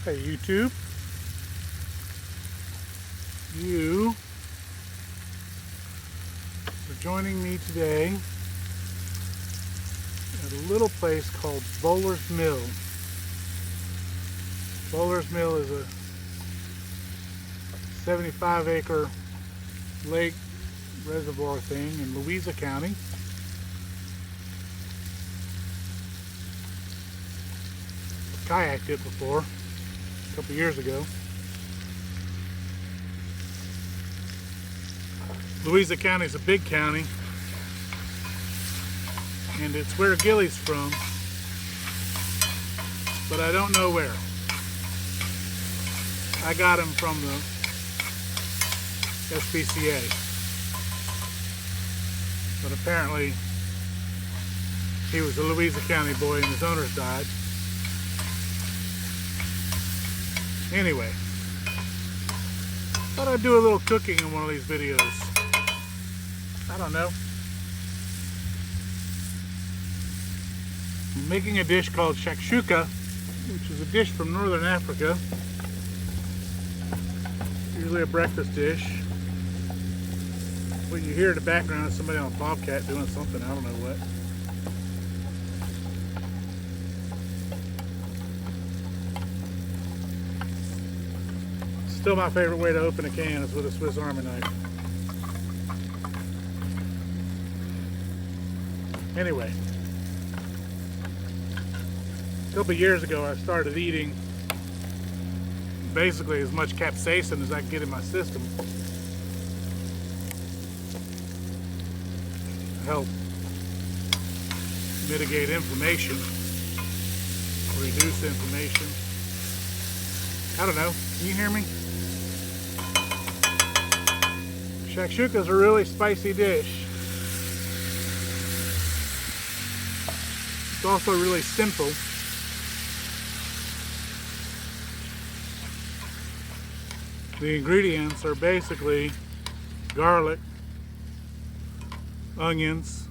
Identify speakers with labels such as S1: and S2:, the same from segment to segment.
S1: Hey YouTube, you are joining me today at a little place called Bowler's Mill. Bowler's Mill is a 75-acre lake reservoir thing in Louisa County. I've kayaked it before, a couple years ago. Louisa County is a big county, and it's where Gilly's from, but I don't know where. I got him from the SPCA, but apparently he was a Louisa County boy and his owners died. Anyway, thought I'd do a little cooking in one of these videos. I don't know. I'm making a dish called shakshuka, which is a dish from northern Africa. Usually a breakfast dish. What you hear in the background is somebody on a bobcat doing something, I don't know what. Still my favorite way to open a can is with a Swiss Army knife. Anyway, a couple years ago I started eating basically as much capsaicin as I can get in my system to help mitigate inflammation, reduce inflammation. I don't know, can you hear me? Shakshuka is a really spicy dish. It's also really simple. The ingredients are basically garlic, onions,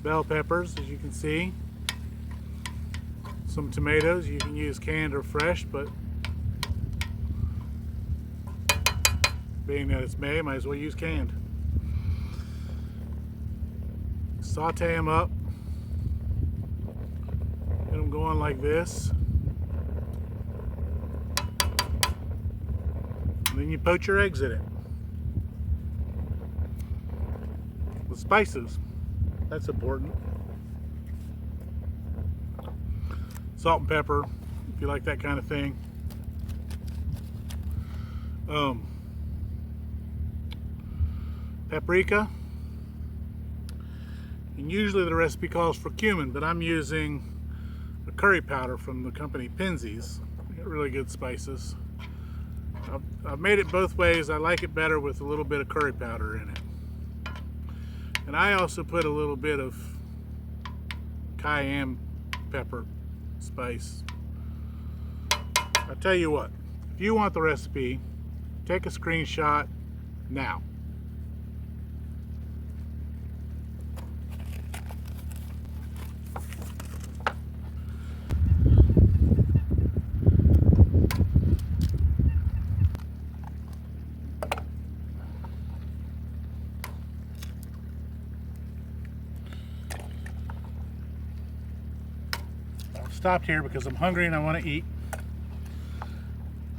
S1: bell peppers, as you can see, some tomatoes. You can use canned or fresh, but being that it's May, might as well use canned. Saute them up, get them going like this. Then you poach your eggs in it with spices. That's important. Salt and pepper, if you like that kind of thing. Paprika, and usually the recipe calls for cumin, but I'm using a curry powder from the company Penzeys. They got really good spices. I've made it both ways. I like it better with a little bit of curry powder in it. And I also put a little bit of cayenne pepper spice. I'll tell you what, if you want the recipe, take a screenshot now. Stopped here because I'm hungry and I want to eat.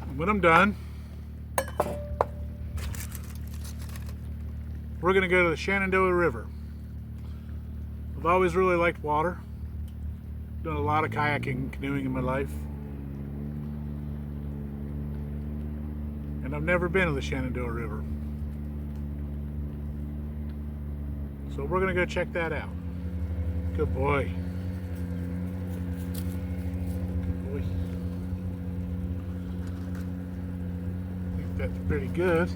S1: And when I'm done, we're going to go to the Shenandoah River. I've always really liked water. Done a lot of kayaking and canoeing in my life. And I've never been to the Shenandoah River. So we're going to go check that out. Good boy. I think that's pretty good.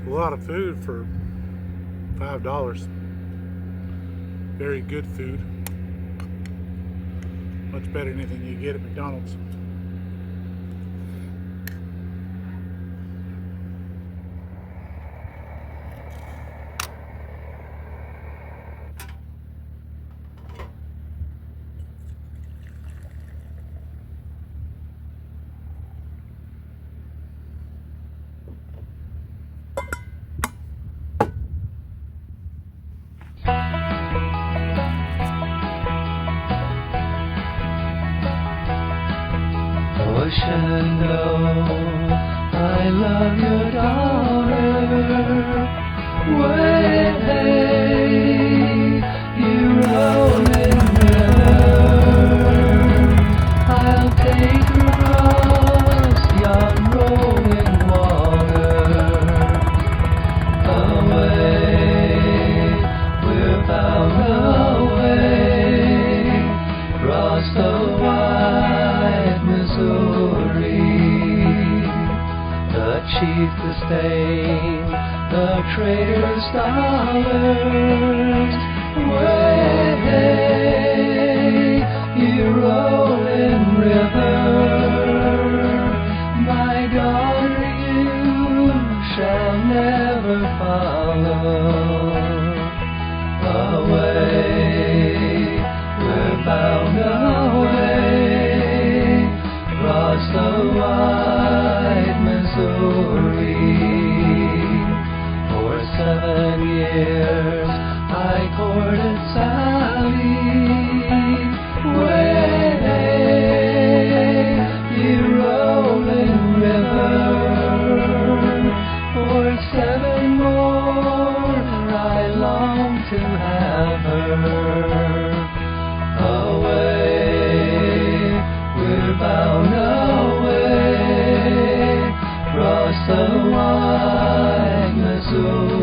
S1: A lot of food for $5. Very good food. Much better than anything you get at McDonald's.
S2: Shenandoah, I love your daughter. Way, you rolling river, I'll take her across yon rolling water. Away, we're bound away, across the wide Missouri. The chief, the stain, the trader's dollars. Way, you rolling river, my daughter, you shall never follow. Away, we're bound away, across the wide Missouri. For 7 years I courted Sally. Way, you rolling river, for 7 more I long to have her. Away, we're bound away, across the wide Missouri.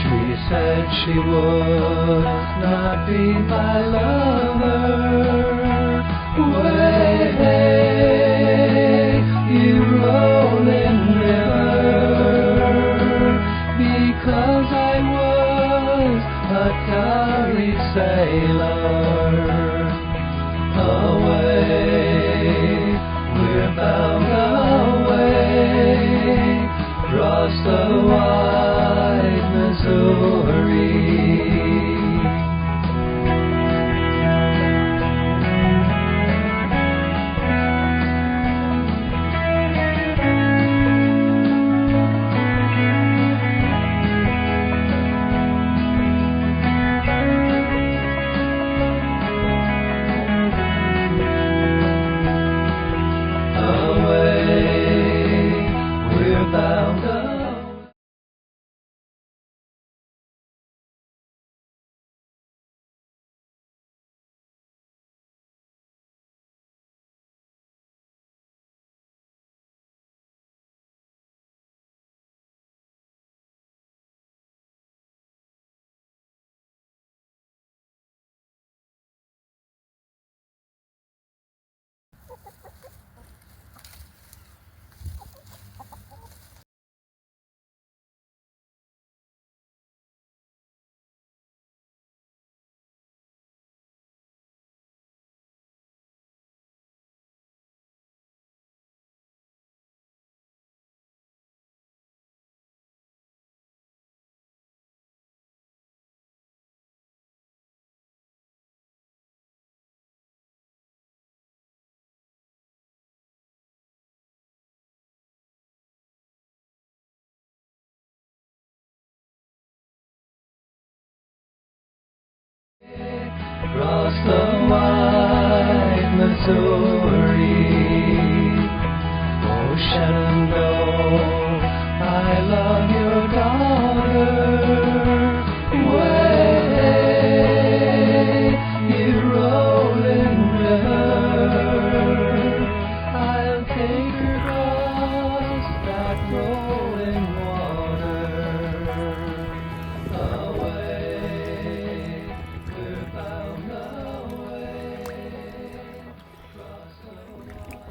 S2: She said she would not be my lover. Way, you rolling river, because I was a tarry sailor. Away, we're bound away, across the wide Missouri. Across the wide Missouri. Oh, Shenandoah, I love your daughter. Way, you rolling river, I'll take her across that rolling water. Away, we're bound away, across the wide.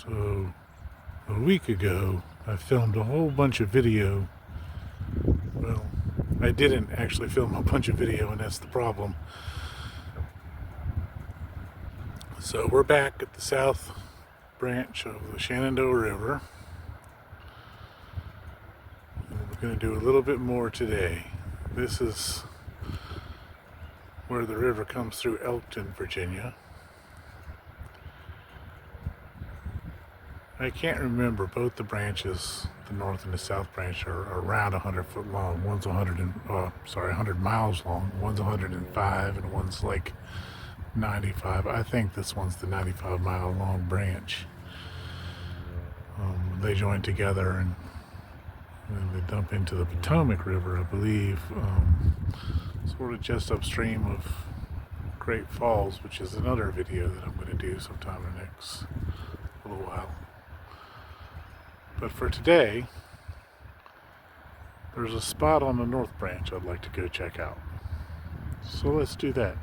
S1: So a week ago, I filmed a whole bunch of video. Well, I didn't actually film a bunch of video, and that's the problem. So we're back at the south branch of the Shenandoah River. And we're going to do a little bit more today. This is where the river comes through Elkton, Virginia. I can't remember, both the branches, the north and the south branch, are around 100 foot long. One's 100 miles long. One's 105 and one's like 95. I think this one's the 95-mile long branch. They join together and they dump into the Potomac River, I believe, sort of just upstream of Great Falls, which is another video that I'm going to do sometime in the next little while. But for today, there's a spot on the north branch I'd like to go check out. So let's do that.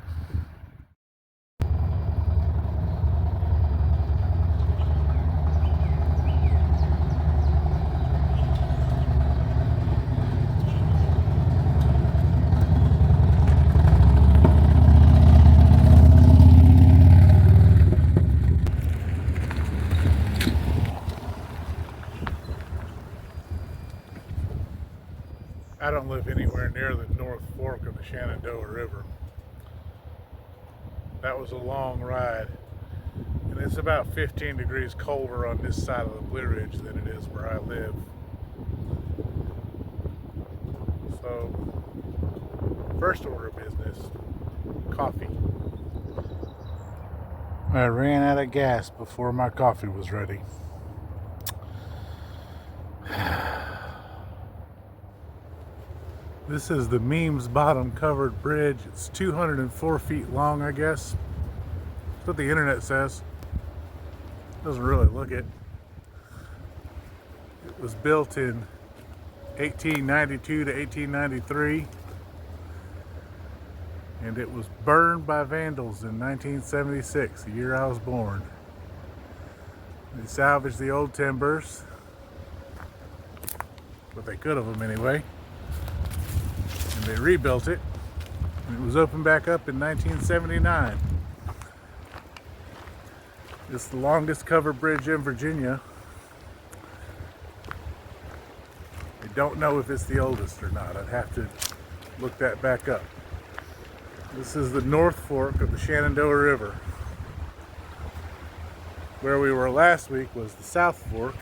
S1: I don't live anywhere near the North Fork of the Shenandoah River. That was a long ride, and it's about 15 degrees colder on this side of the Blue Ridge than it is where I live. So, first order of business, coffee. I ran out of gas before my coffee was ready. This is the Memes Bottom Covered Bridge. It's 204 feet long, I guess. That's what the internet says. Doesn't really look it. It was built in 1892 to 1893. And it was burned by vandals in 1976, the year I was born. They salvaged the old timbers. But they could have them anyway. They rebuilt it, and it was opened back up in 1979. It's the longest covered bridge in Virginia. I don't know if it's the oldest or not. I'd have to look that back up. This is the North Fork of the Shenandoah River. Where we were last week was the South Fork.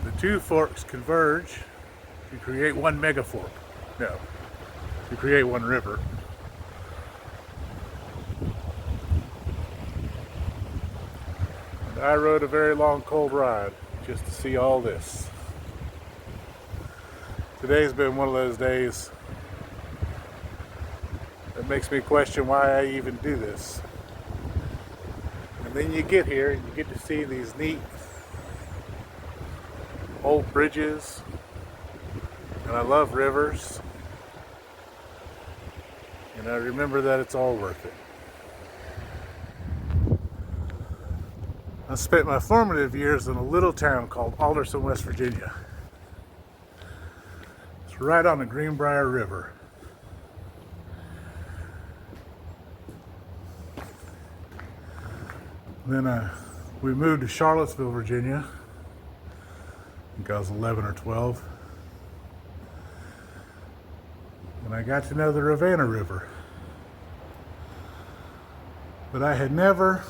S1: The two forks converge to create one mega fork. No, to create one river. And I rode a very long, cold ride just to see all this. Today's been one of those days that makes me question why I even do this. And then you get here and you get to see these neat old bridges. And I love rivers, and I remember that it's all worth it. I spent my formative years in a little town called Alderson, West Virginia. It's right on the Greenbrier River. Then we moved to Charlottesville, Virginia. I think I was 11 or 12. And I got to know the Ravenna River. But I had never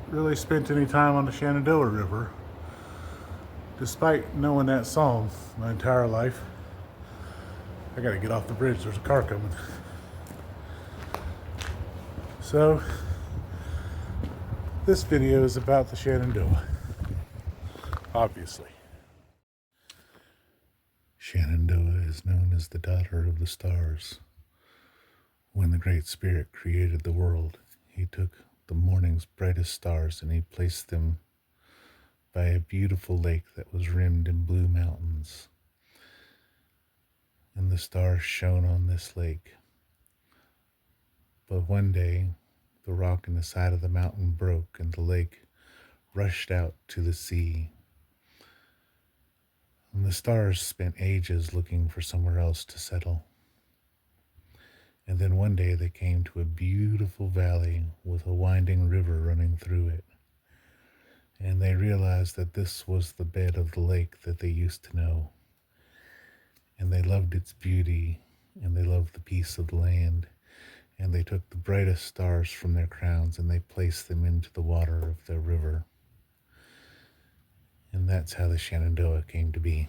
S1: really spent any time on the Shenandoah River, despite knowing that song my entire life. I gotta get off the bridge, there's a car coming. So, this video is about the Shenandoah, obviously. Shenandoah is known as the daughter of the stars. When the Great Spirit created the world, he took the morning's brightest stars and he placed them by a beautiful lake that was rimmed in blue mountains. And the stars shone on this lake. But one day,
S3: the rock in the side of the mountain broke, and the lake rushed out to the sea. And the stars spent ages looking for somewhere else to settle. And then one day they came to a beautiful valley with a winding river running through it. And they realized that this was the bed of the lake that they used to know. And they loved its beauty, and they loved the peace of the land. And they took the brightest stars from their crowns and they placed them into the water of their river. And that's how the Shenandoah came to be.